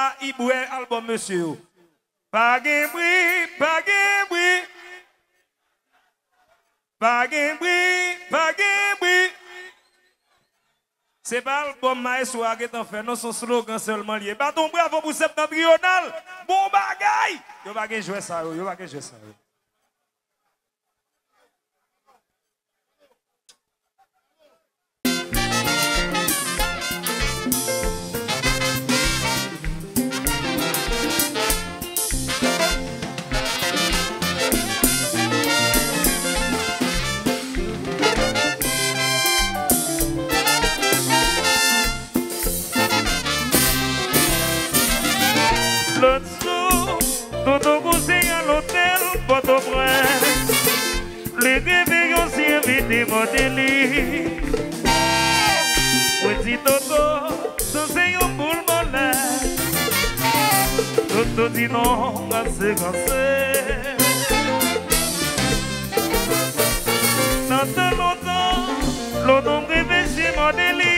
là, il boit album monsieur. Pas de bruit, pas de bruit. Pas de bruit, pas de bruit. C'est pas l'album Maestro qui est en fait, non, son slogan seulement lié. Bâton bravo pour septentrional. Bon bagaille. Yo va jouer ça, yo va jouer ça. Toto conseil à l'hôtel Port-au-Prince. Les réveillons s'y invitent Monteli. Petit Toto, conseil au boule mollet. Toto dit non, c'est cassé. Dans tant longtemps, l'automne rêvé chez Monteli.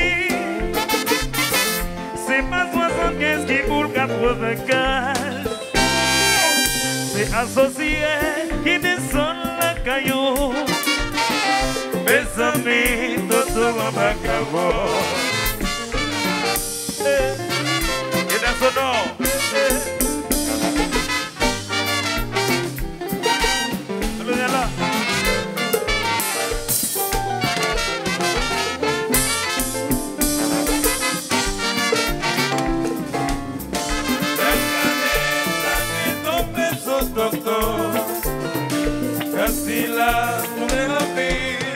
C'est pas 75 qui pour 95. C'est associé qui descend la caillou. Mes amis, tout va pas qu'avoir. Et dans son nom, là. Castilla, tourner la ville.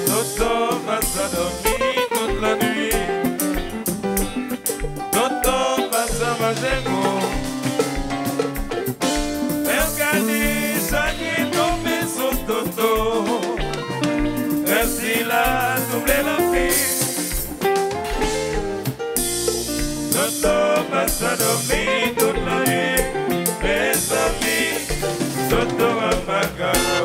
Toto passe à dormir toute la nuit. Toto passe à manger gros. Regardez, chacun tombe sur Toto. Castilla, tourner la ville. Toto passe à dormir toute la nuit. Mes amis, Toto a magaro.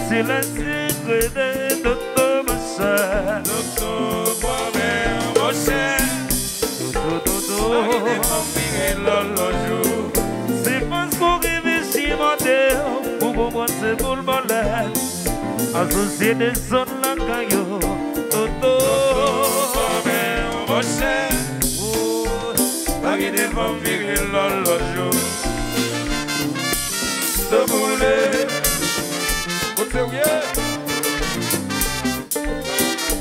C'est le secret de Toto, ma soeur. Toto, moi-même, mon cher. Toto, c'est parce qu'on réfléchit mon Dieu pour comprendre ce boule molette. Associé des zones la caillou. Toto, moi-même, mon cher. Pas qu'il est pas migré l'horloge. Te brûler.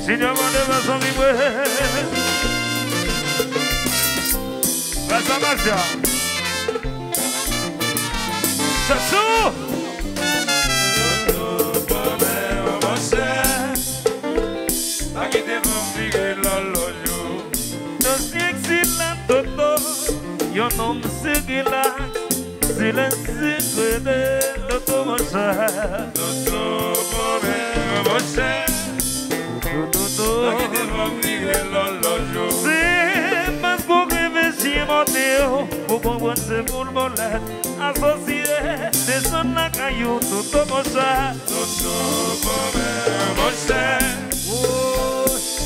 Si Dieu m'a donné son libre, vas-y, Marcia. Chassou! Toto, moi-même, mon cher. Pas qu'il est pas migré l'horloge. Dans excellent Toto, yon nom c'est Gila. C'est le secret de Toto, mon cher. Toto, moi-même, mon cher. C'est parce qu'on réfléchit mon Dieu pour comprendre ce boule molette. Associé des zones la caillou. Toto, mon cher. Toto, moi-même, mon cher.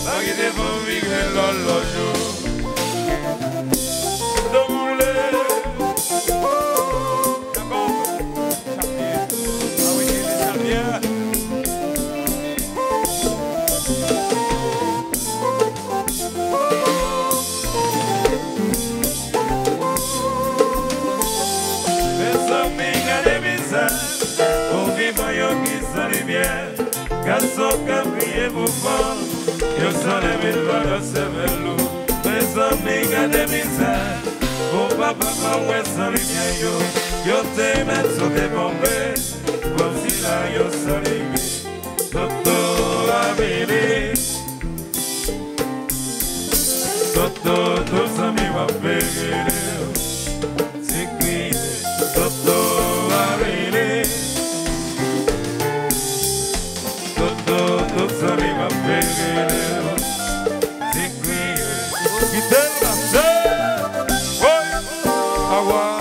Pas qu'il est pas migré l'horloge. Te brûler. Garçon qui a prié pour fort, yo s'en est mis dans le cerveau. Mes amis gardez misère, mon papa m'a oué sans lumière yo te met sur des bombes, comme si là yo s'en est mis. Toto a vini, Toto, tous amis va faire. C'est qui? Toto arrivé. Toto, tous amis va faire. C'est qui? Qui t'aime la sœur? Oh, ah ouais.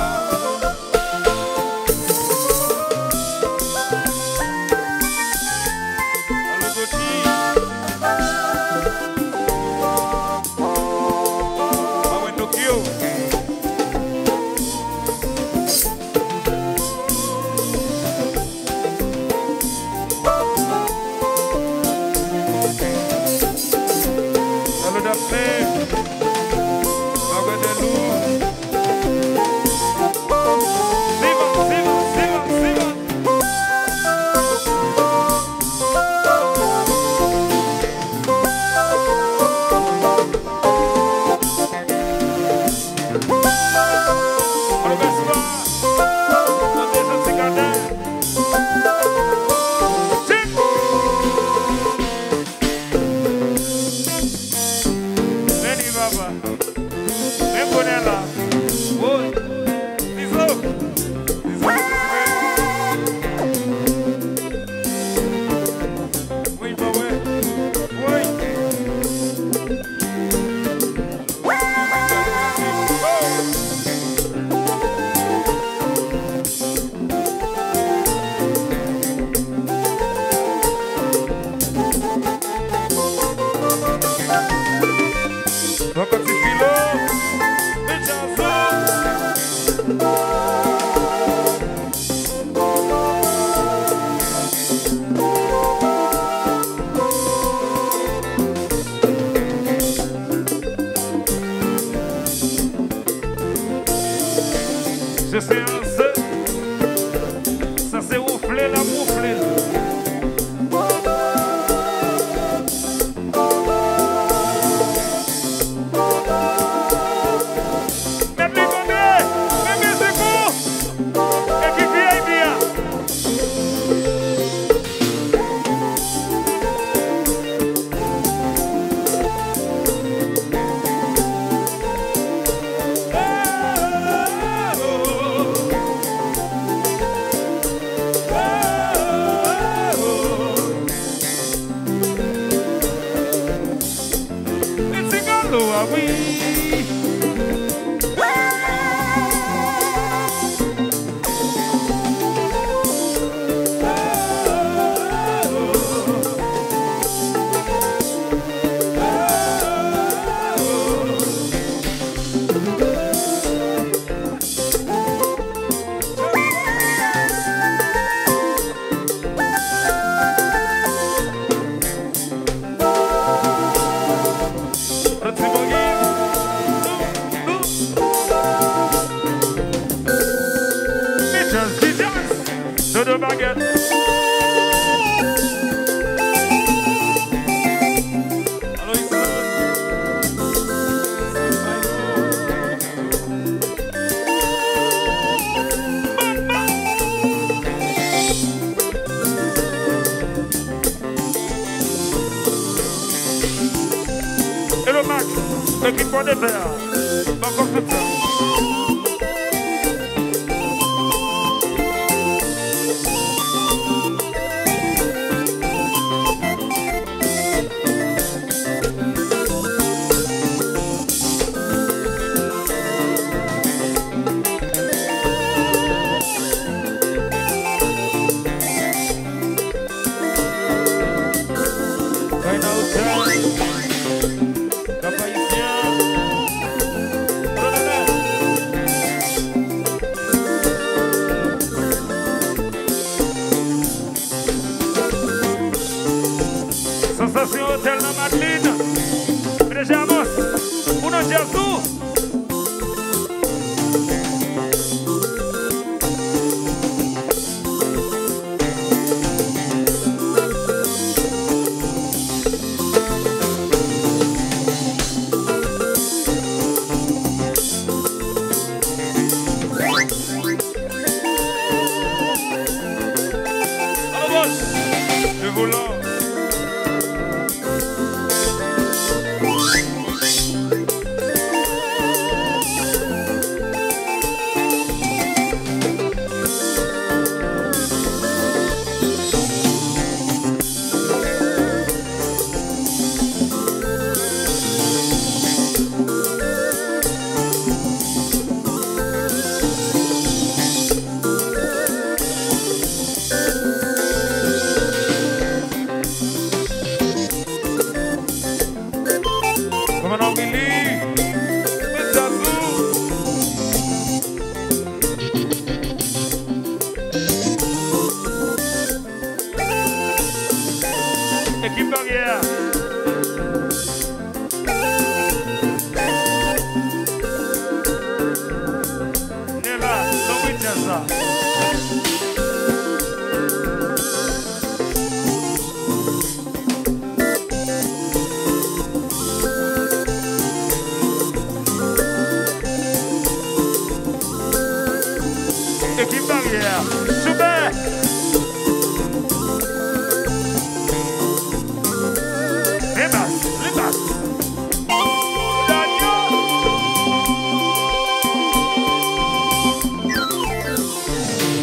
L'équipe de faire. Encore tout ça. Hotel na Madlina. Prejamos. Uno Jesus. Vamos. Le volant. famille. Mais à vous. Équipe barrière. Nela, non oui, tiens ça. Équipe barrière. Super.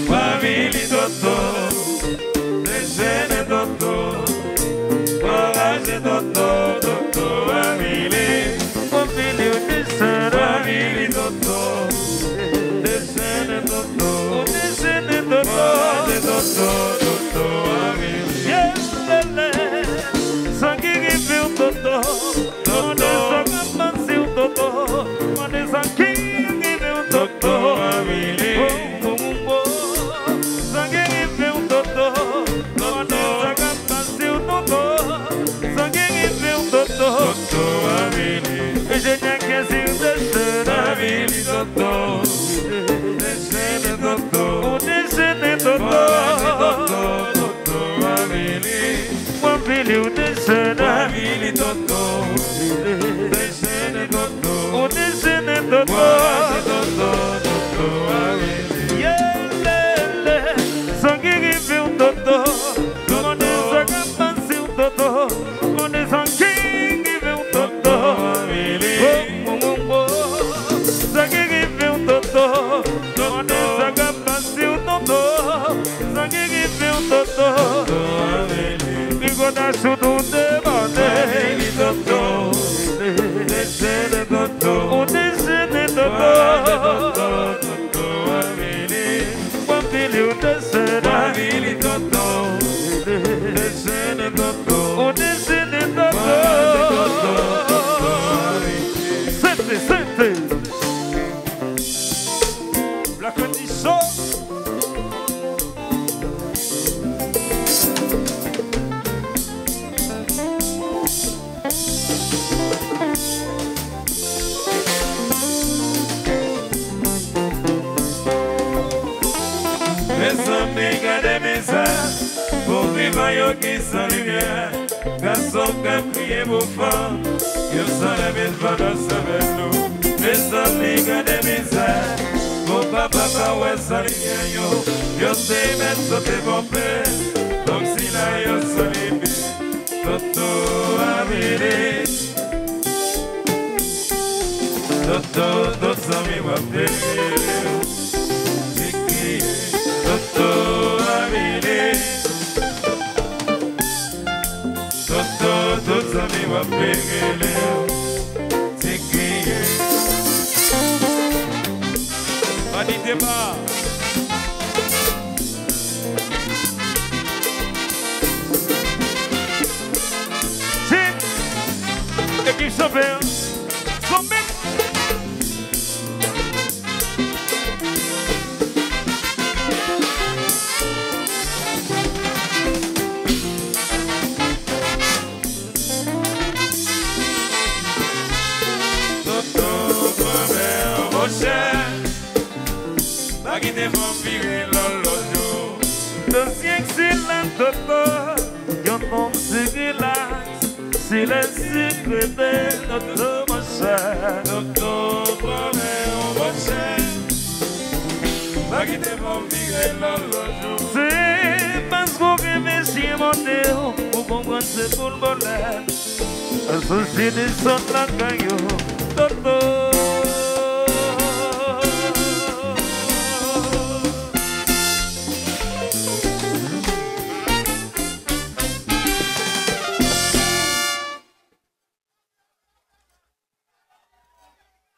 Famille Toto, déchaîne Toto, orage Toto, Toto, famille. Famille Toto, déchaîne Toto, orage Toto, Toto, famille. Toto, famille.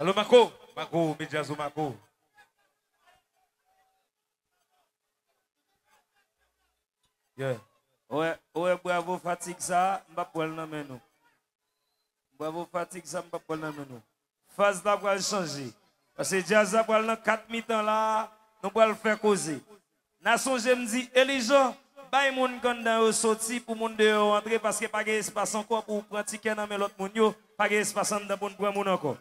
Allô, Mako? Mako, Midjazou Mako. Yeah. Ouais, bravo, fatigue ça, m'a pour le nom nous. Bravo fatigue ça me pas dans nous. Phase là pour changer. Parce que jazz pour dans 4 mi-temps là, nous pour le faire causer. Nation je me dis Elijan, bay moun candidat sorti pour moun de entrer parce que pas espace encore pour pratiquer dans l'autre moun yo, pas espace dans pour prendre moun encore.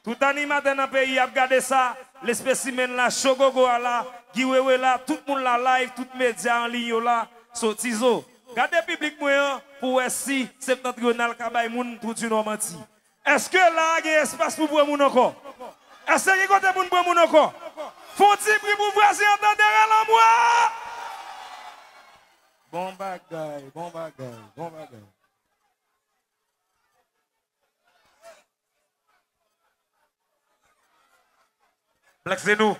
Tout animateur dans le pays a regardé ça, les spécimens là, Chogogo là, Giwewe là, tout le monde là live, tout les médias en ligne là, sortizo. Regardez le public moyen pour si septentrional kabay moun tout une Normandie. Est-ce que là il y a espace pour prendre moun encore? Est-ce qu'il y a côté pour prendre moun encore? Faut-il prix pour voisin entendre derrière la moi? Bon bagay, bon bagay, bon bagay. Black c'est nous.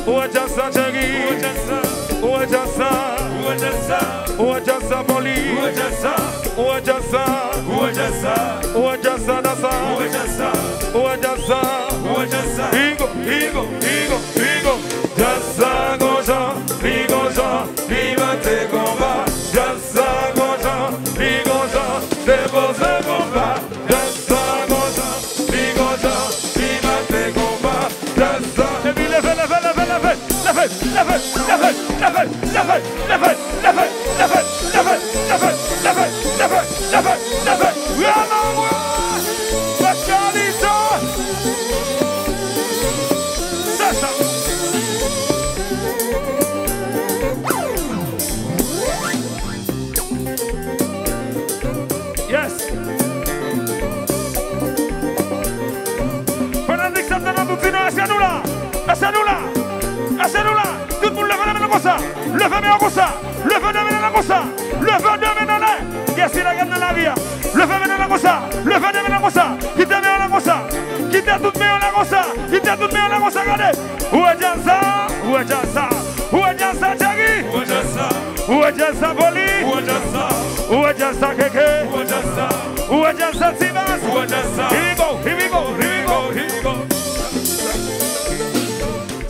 Wajasa Jagi, Wajasa Poli, Wajasa Nasa, Wajasa Igo, Jasa Goja, Libate Combat, Jasa Goja, Depose Combat, Jasa Goja, Libate Combat, Jasa. Yes. Fernandix Santana, tout le monde lève la main comme ça, lève la main comme ça, lève la main comme ça, lève la main comme ça, yes, il a gagné la vie, lève la main comme ça, lève la main comme ça, qui t'a mis comme ça, qui t'a tout mis comme ça, qui t'a tout mis comme ça, regardez, où est Jansa, Jagi, où est Jansa Boli, où est Jansa Keke, où est Jansa Sivas, here we go.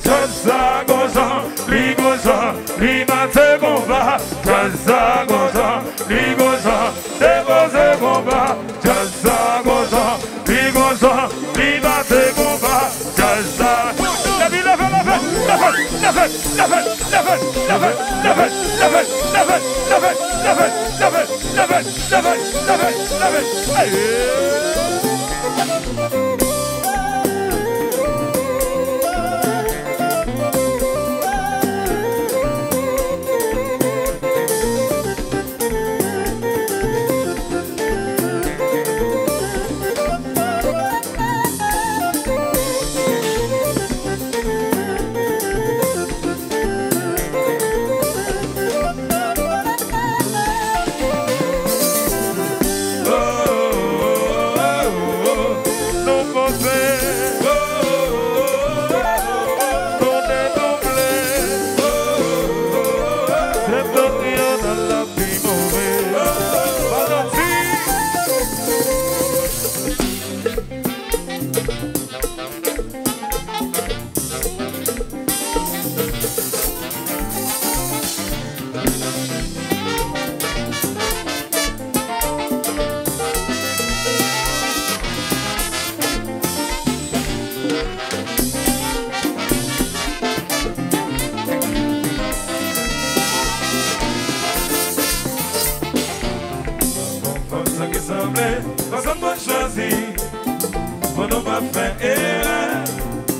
Jasa Goza, Libate Combat, Jasa Goza, Depose Combat, Jasa Goza, Libate Combat, Jasa. Personne m'a choisi, on n'a pas fait erreur,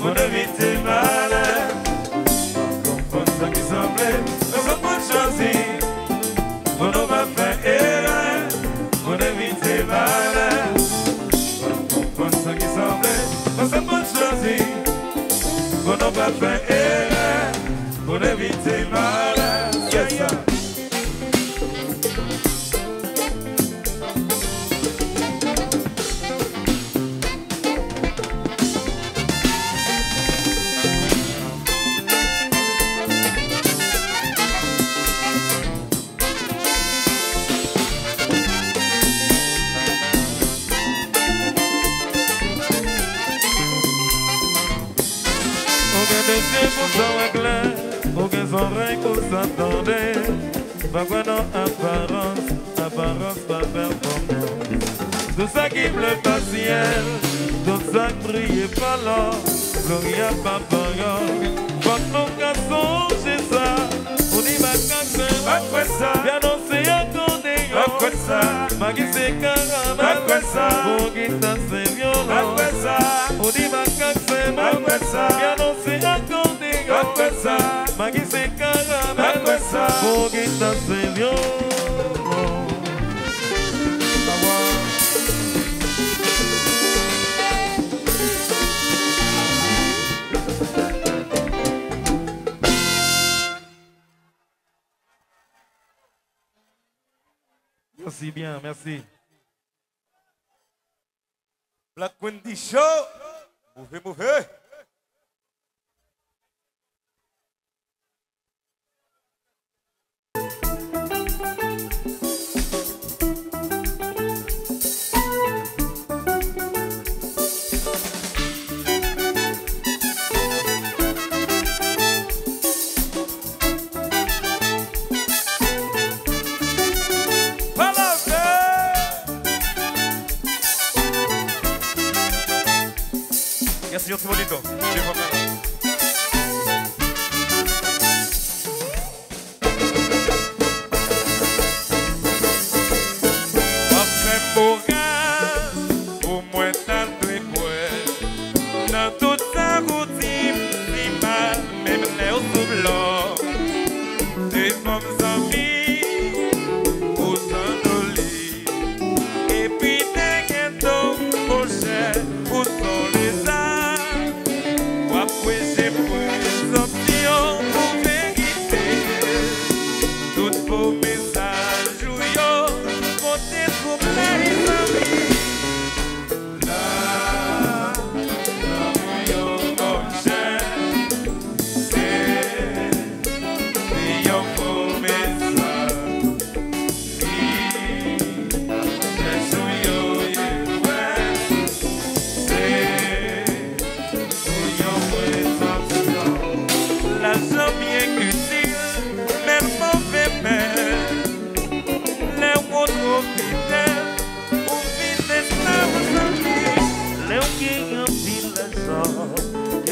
on évite malheur. Comprendre ce qui semblait, personne m'a choisi, on n'a pas fait erreur, on évite malheur. Comprendre ce qui semblait, personne m'a choisi, on n'a pas fait erreur, on évite malheur. Yes, sir. Aucun oreilles pour s'attendre, pas quoi non apparence, pas performance. Tout ça qui bleu pas ciel, tout ça brille pas là, gloria pas parion. Quand nos garçons chez ça, on dit ma casse, bien on s'est accordé, Magui c'est caramel, pour guitare c'est violon, on dit ma casse, bien on s'est accordé, Magui c'est caramel, pour guitare c'est violon. Merci bien, merci. Black Wendy Show. Mouvez. Merci, tout le monde. Pour moi, t'as le quoi. Dans toute sa routine, si mal, même les sous blanc. Des femmes amies, au sein de lit. Et puis, des gâteaux, mon cher, où sont les arts? Après, j'ai pris les options pour vérité. Toutes vos messages, ou yo, montez pour les amis.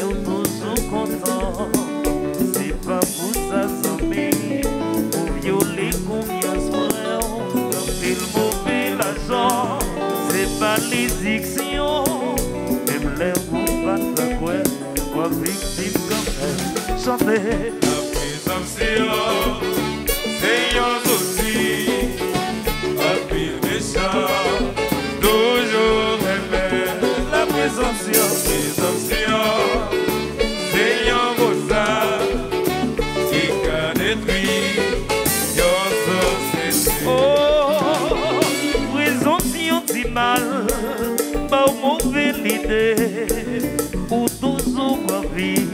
Eu tô só content, c'est pas pour ça sommeil. Pour violer combien soin, comme il mauvais l'argent. C'est pas les dictions, même les mots pas de quoi, quoi victime comme elle. Chanter la présomption, c'est un outil, pas pire méchant, toujours aimé. La présomption, c'est un beau-star qui a détruit your société. oh, présomption dit mal, pas mauvais l'idée, ou toujours quoi vie,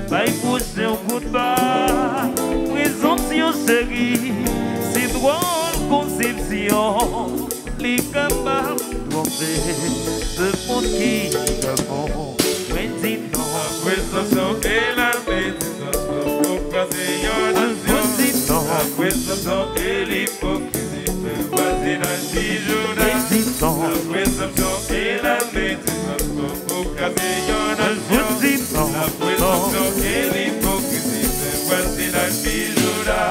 pas y pousser un coup de bas. Présomption chérie, c'est drôle conception, les capables de tromper, ce monde qui répond, mais dis non. La présomption et la médisance pour passer une nation. La présomption et l'hypocrisie fait voisinage bijouna. La présomption et la médisance pour casser une nation. La présomption et l'hypocrisie fait voisinage bijouna.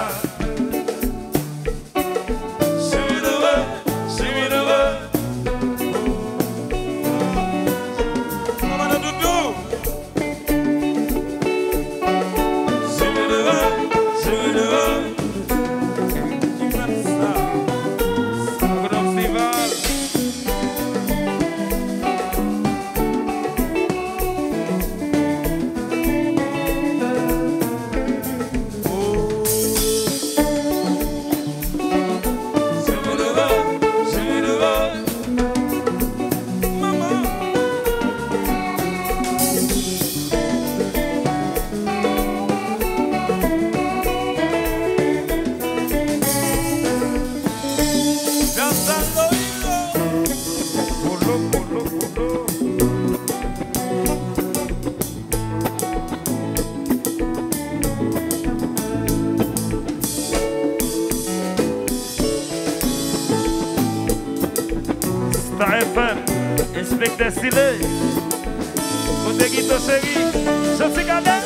Inspecteur Silé, côté Guito Chéri, Chanty Cadet.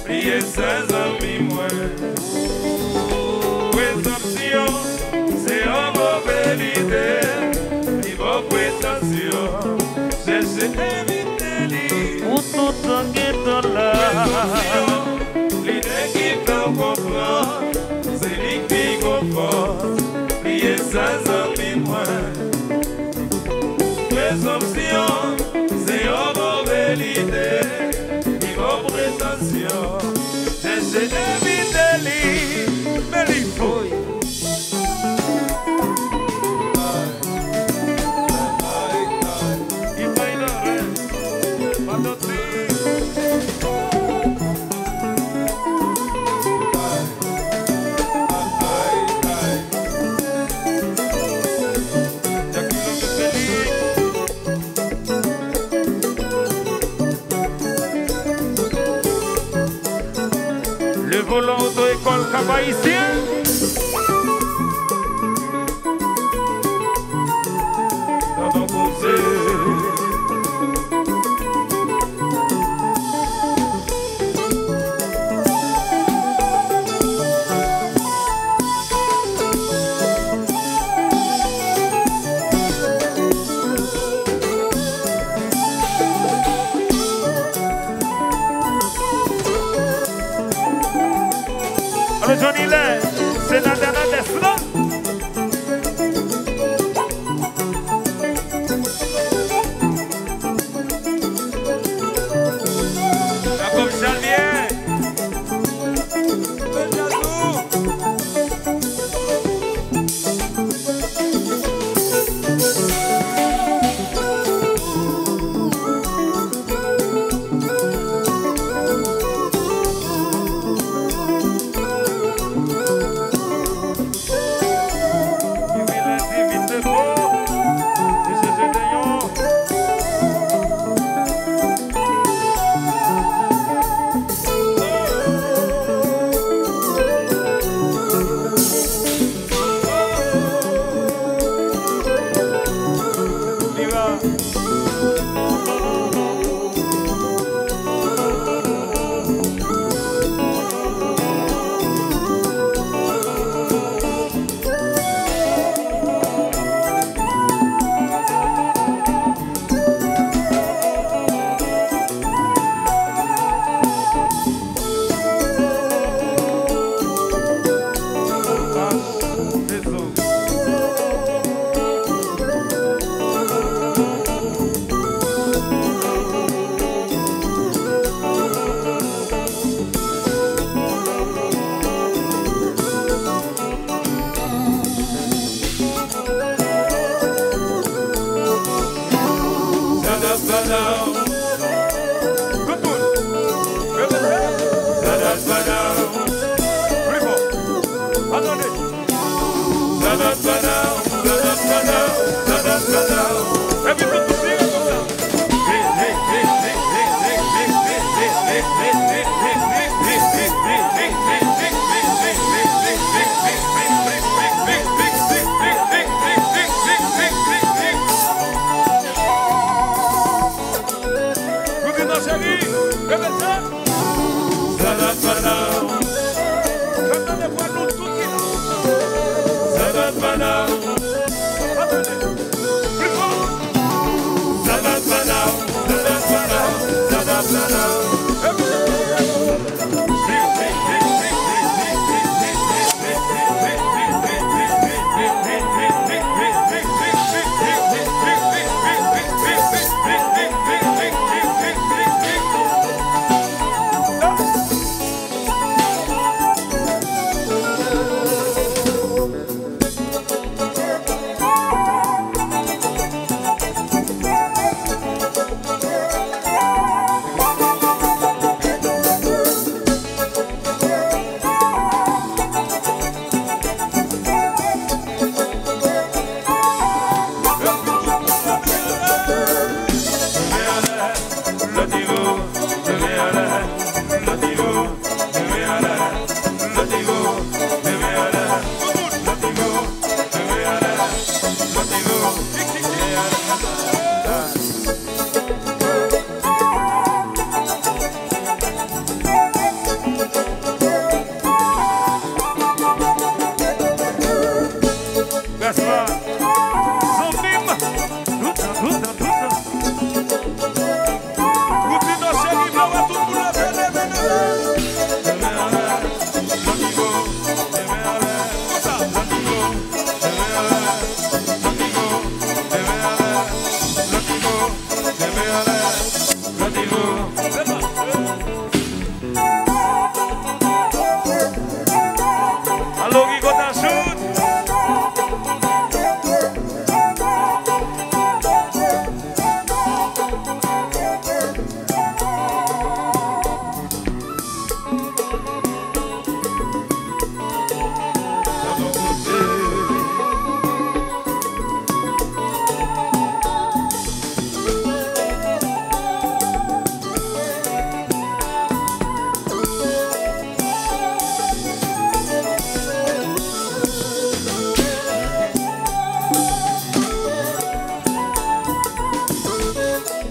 Priez ses amis, moi. Présomption, c'est un mauvais idée. Niveau prétention, cherchez éviter. Ou tout en guettant là. ses amis moins. Présomption, c'est une mauvaise idée, une prétention. J'ai évité lui, mais il faut. Le volant auto-école Cap-Haïtien. Dans nos conseils. Johnny Lay, c'est Nadana Desla. Jacob Chalvier.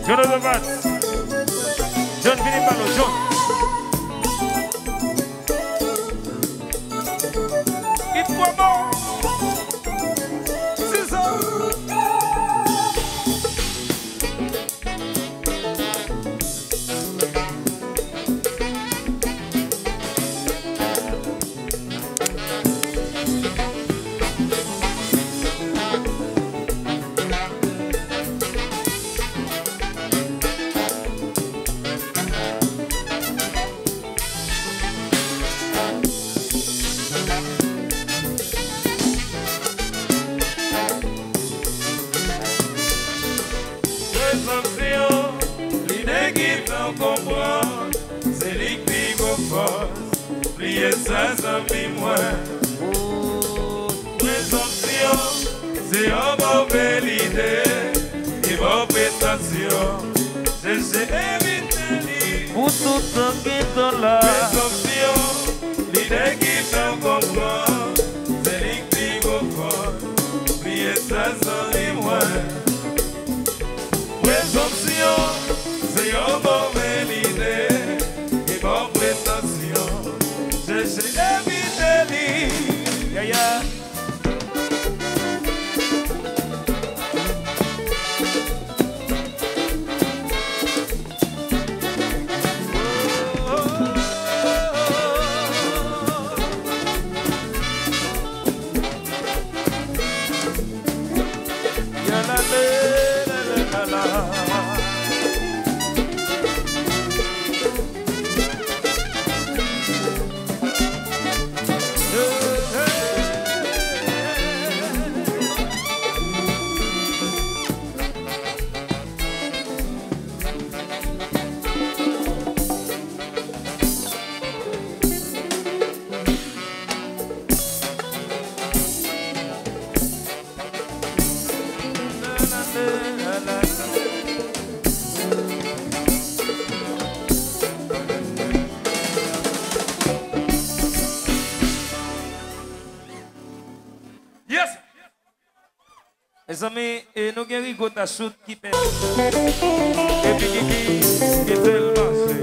Jonathan Vats. John Vinipalo, John. Dites-moi bon. C'est ça. L'idée qui fait comprendre, c'est l'idée qui force. Plier ça, ça fait moins. Présomption, c'est une mauvaise idée. Et vos prétentions, j'ai évité l'idée. Pour tout ce qui est là. Présomption, l'idée qui fait comprendre, c'est l'idée qui force. Plier ça, ça fait moins. Présomption, c'est une mauvaise idée. Et vos prétentions, j'ai évité l'idée. Ya ya. Ya la la la la. Yes! Les amis, nous avons Rigo Tachout qui pète. Et puis qui est tellement fait.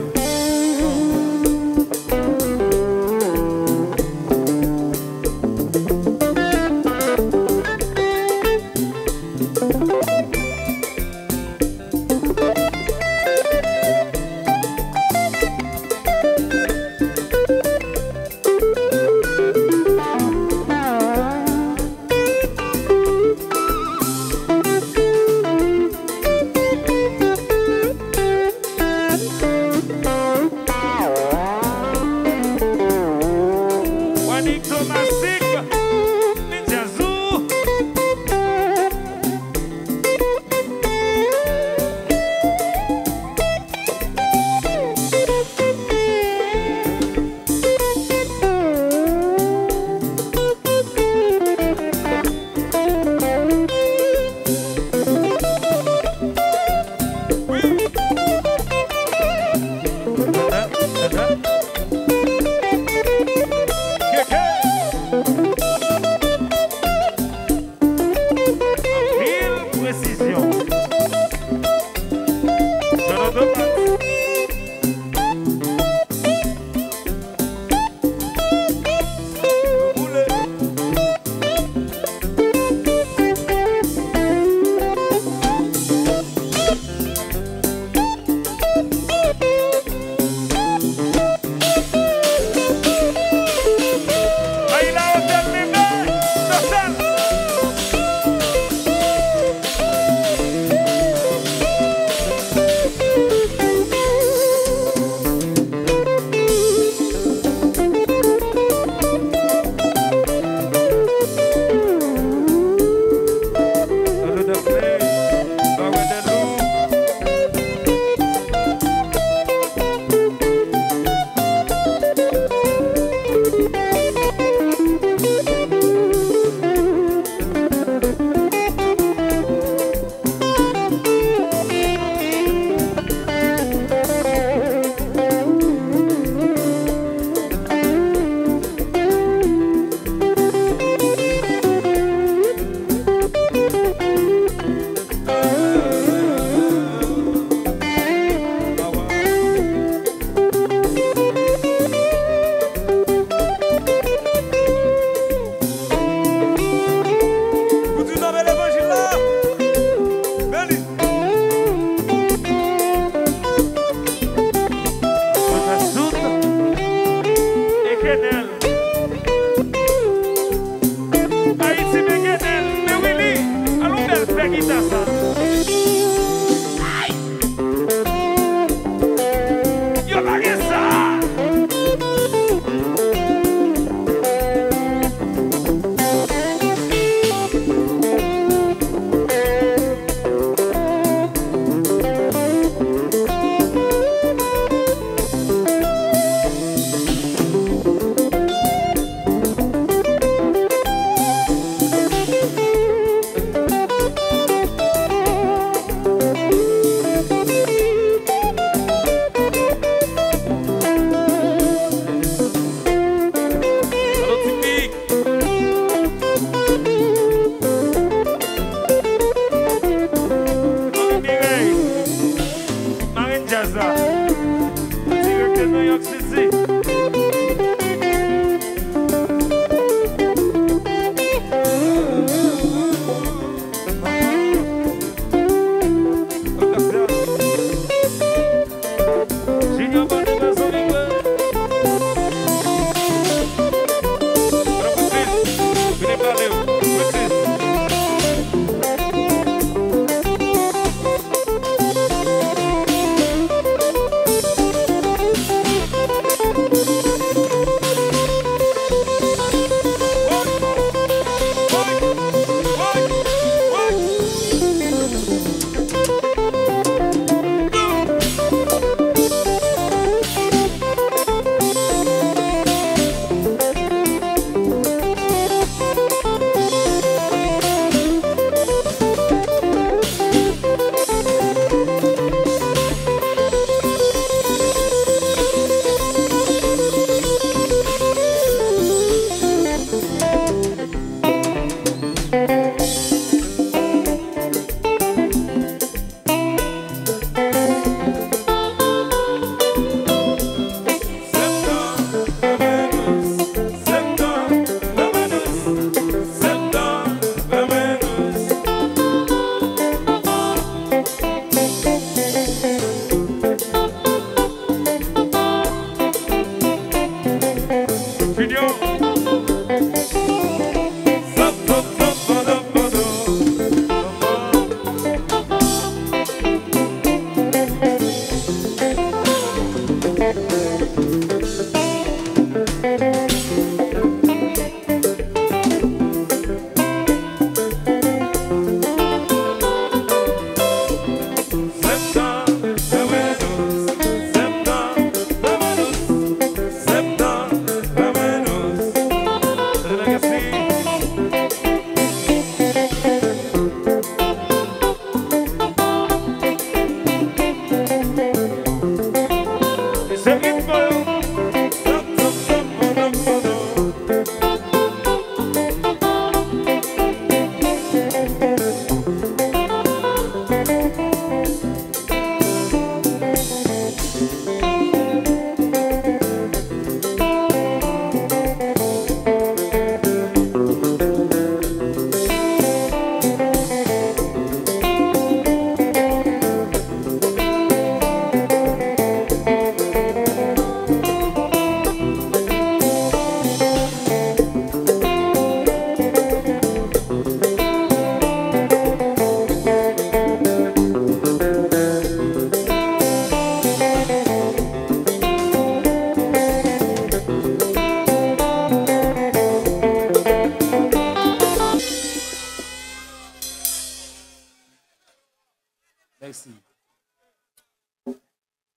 Merci.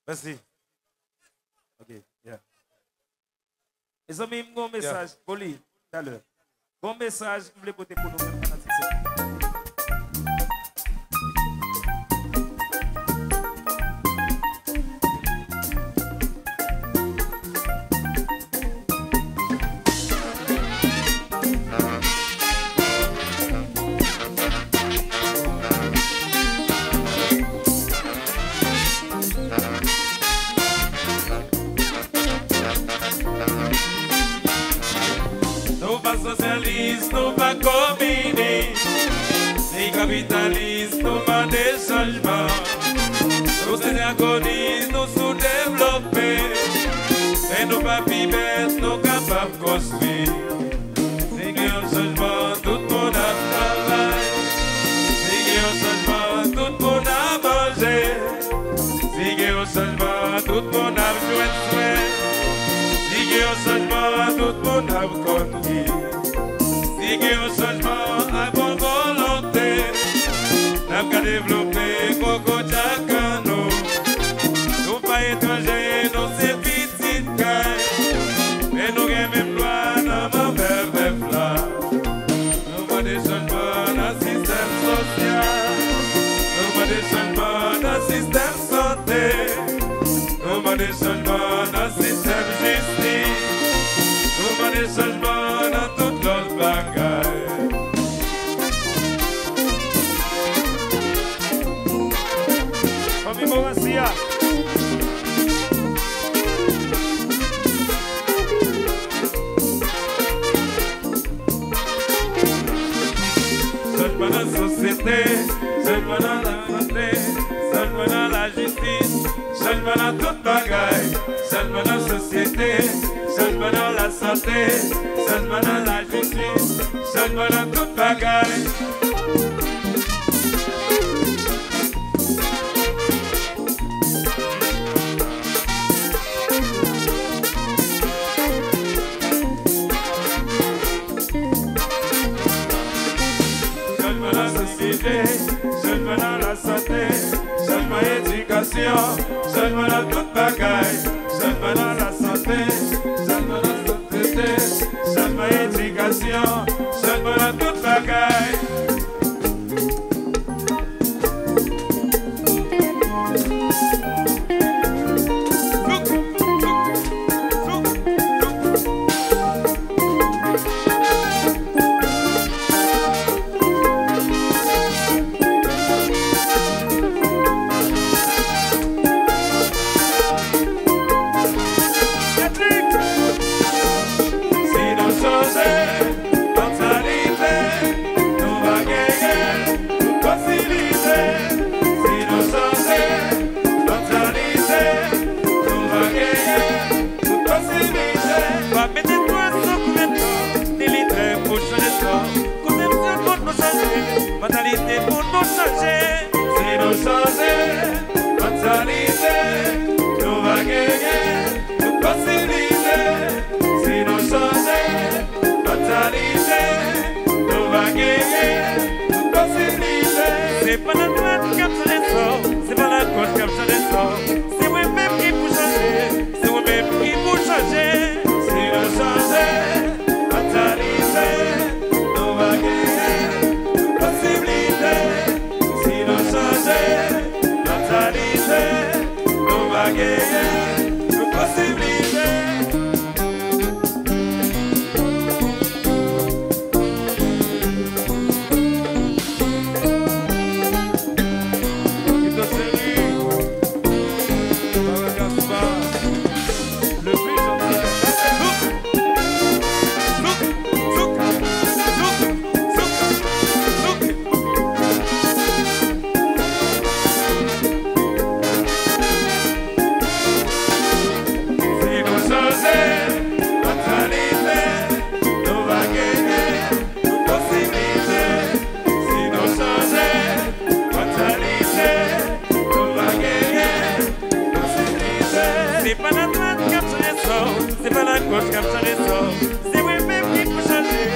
Merci. Ok, yeah. Les amis, mon message, Poli, tout à l'heure. Bon message, vous voulez porter pour nous. Socialiste, nous pas combiner. Les capitalistes, nous pas des changements. Nous sommes agonistes, nous sous-développés. Et nous pas bêtes, nous capables de construire. C'est un changement, tout le monde a travail. C'est un changement, tout le monde a mangé. C'est un changement, tout le monde a joué de soin. C'est un changement, tout le monde a connu. C'est un changement à bonne volonté. Nous avons développé Coco Chacano. Nous pas étrangers, nous c'est petites cailles. Mais nous avons même loi dans ma belle là. Nous avons des changements dans le système social. Nous avons des changements dans le système santé. Nous avons des changements dans le système justice. Nous avons des changements dans toute l'autre bagaille. Famille Morassia. Changement dans la société, changement dans la santé, changement dans la justice, changement dans toute bagaille, changement dans la société, changement dans la santé, changement dans la justice, changement dans toute bagaille. Changement dans la société, changement dans la santé, changement dans l'éducation, changement dans toute bagaille, changement dans la santé, changement dans la société, changement dans l'éducation, changement dans toute bagaille. Mentalité pour nous changer, si nous changer, mentalité, nous va gagner, nous possibiliser, si nous changer, mentalité, nous va gagner, nous possibiliser. C'est pas la droite qui a changé ça, c'est pas la gauche qui a changé ça, c'est vous-même qui vous changez, c'est vous-même qui vous changez, si nous changer, mentalité, nous va gagner. Si nous changeons, mentalité, nous va gagner, nous possibilités. Qui te série, le plus gentil. C'est pas la droite qui a changé ça, c'est pas la gauche qui a changé ça, c'est vous-même qui faut changer,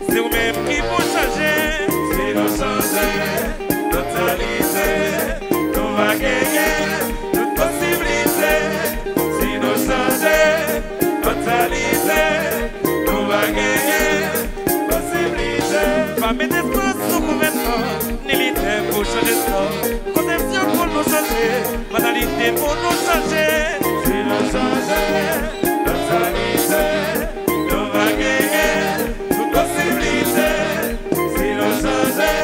c'est vous-même qui faut changer. Si nous changer, mentalité, nous Nilité pour changer ça. Conception pour nous changer. Banalité pour nous changer. Si nous changer, mentalité, nous va gagner toute possibilité. Si nous changer,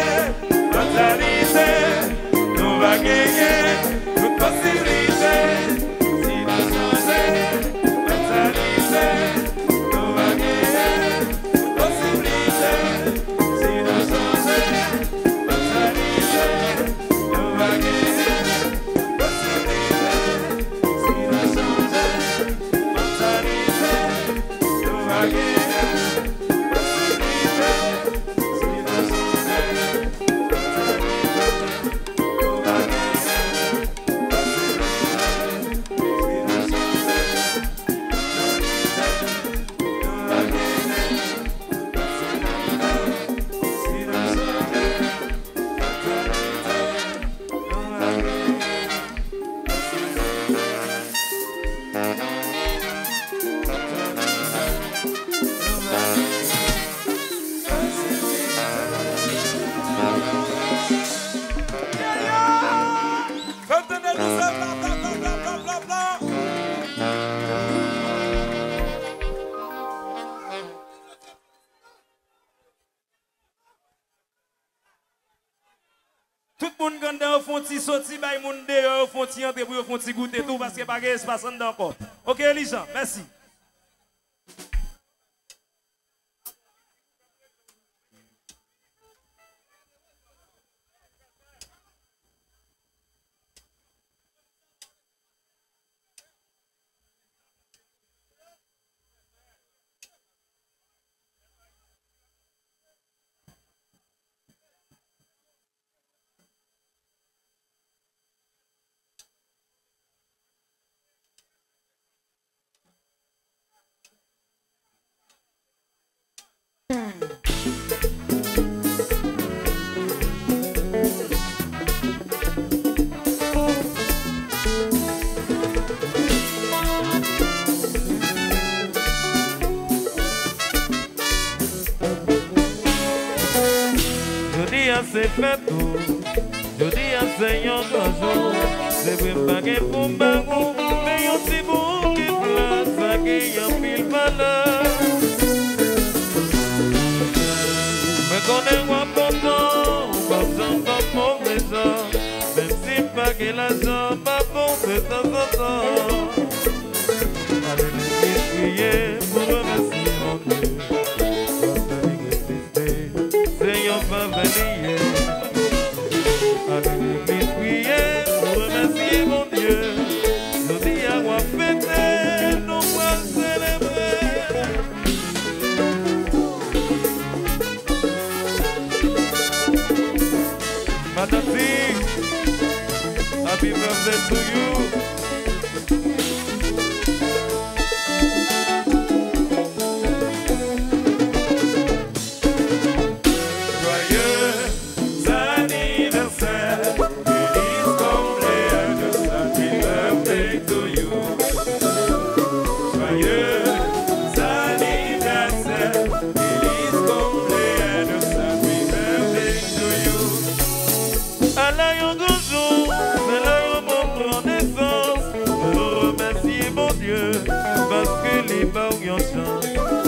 mentalité, nous va gagner toute possibilité. Si nous changer, mentalité, nous va gagner toute possibilité. Si nous changer, mentalité, nous va gagner toute possibilité. Si nous changer, mentalité, nous va gagner toute possibilité. Si nous tout le monde quand on font petit sorti, bah moun dehors font petit entrer pour font petit goûter tout parce que pas de espace en dedans encore. OK les gens, merci. C'est fait tout, je dis à Seigneur toujours, c'est pas que pour m'agou, mais y'a si bon qui place, ça qui y'a mille valeurs. Mais qu'on est moins content, pas mauvais genre, même si pas que l'argent pas bon de temps en temps. Allez nous prier pour remercier mon Dieu, Seigneur va venir. Avec l'église prier pour remercier mon Dieu. Nous dis à quoi fêter, nous pourrons célébrer. Madame C, happy birthday to you.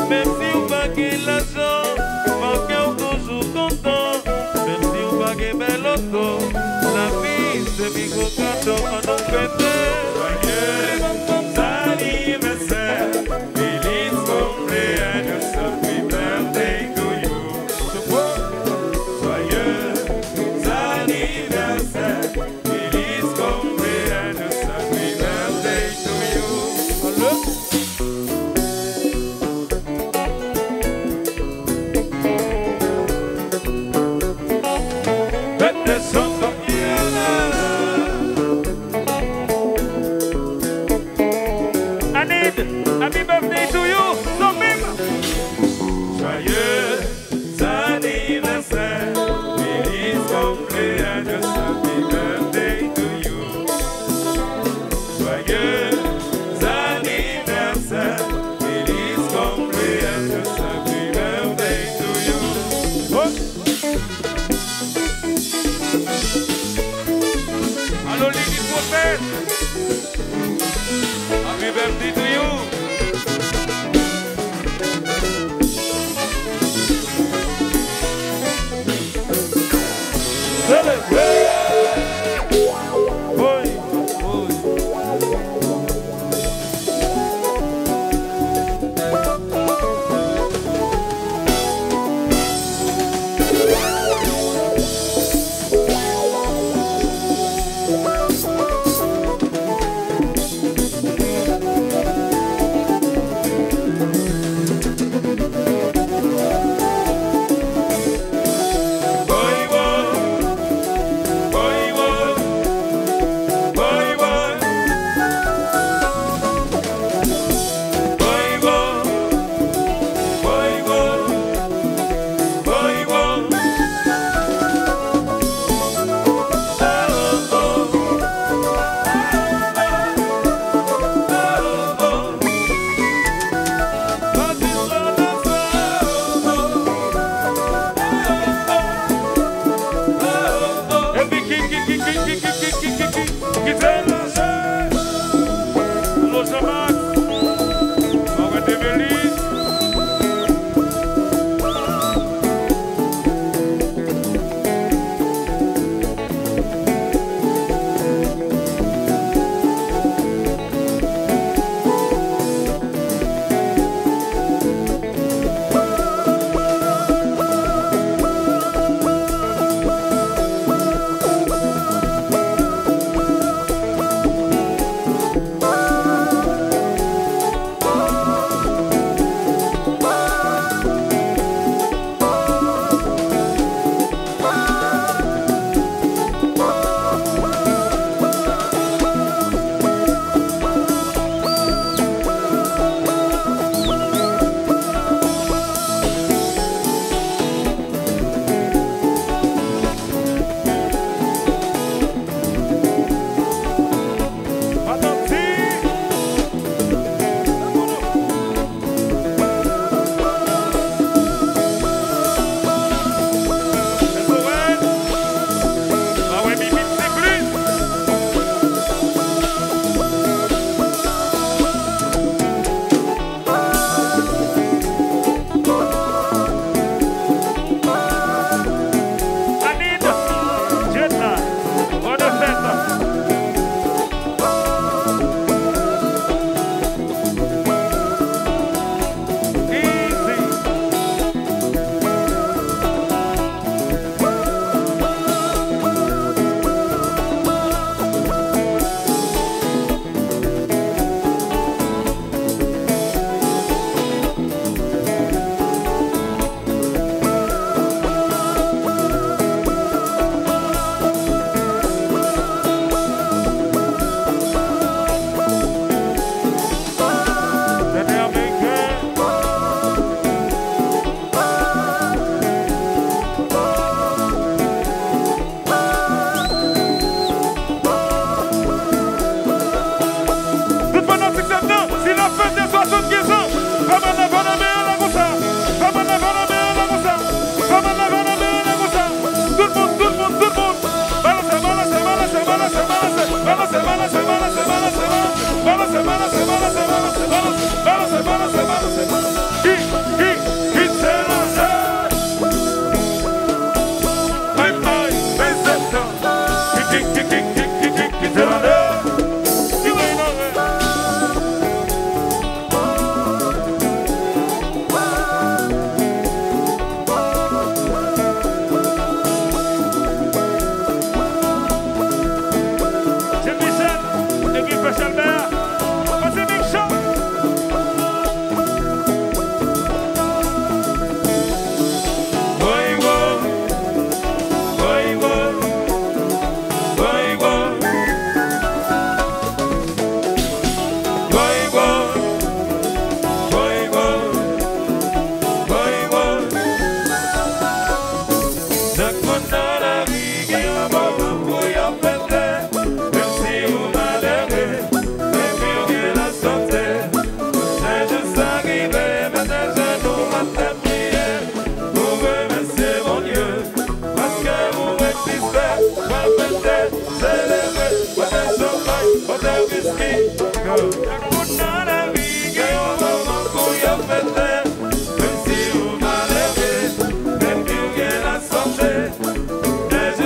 Même si on va gagner l'argent, on est toujours content. Même si on va gagner bel auto, la vie c'est micro cadeau à nos fêter. Joyeux anniversaire, feliz cumpleaños, happy birthday to you. Joyeux anniversaire, feliz cumpleaños, happy birthday to you. Happy birthday to you, Sofim! Joyeux anniversaire, feliz cumpleaños, happy birthday to you. Joyeux anniversaire, feliz cumpleaños, happy birthday to you. Oh.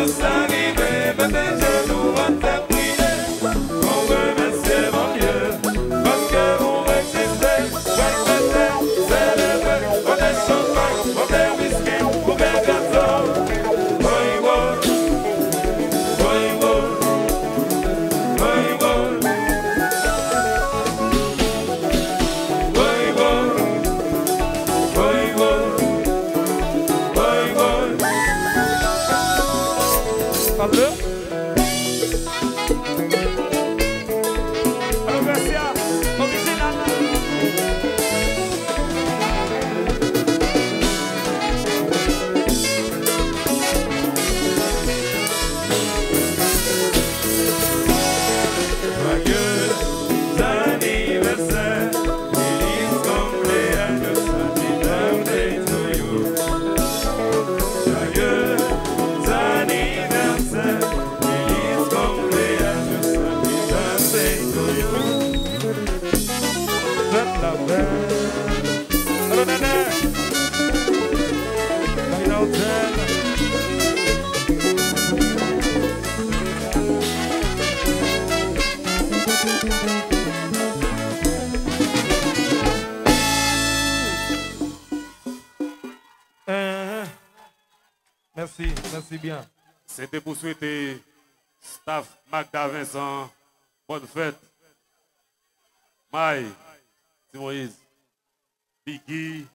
Just Parle-le. Alors, merci à original. Allô, Nana. Marina Hotel. Merci bien. C'était pour souhaiter staff Magda Vincent, bonne fête. Maï, Moïse, Biggie,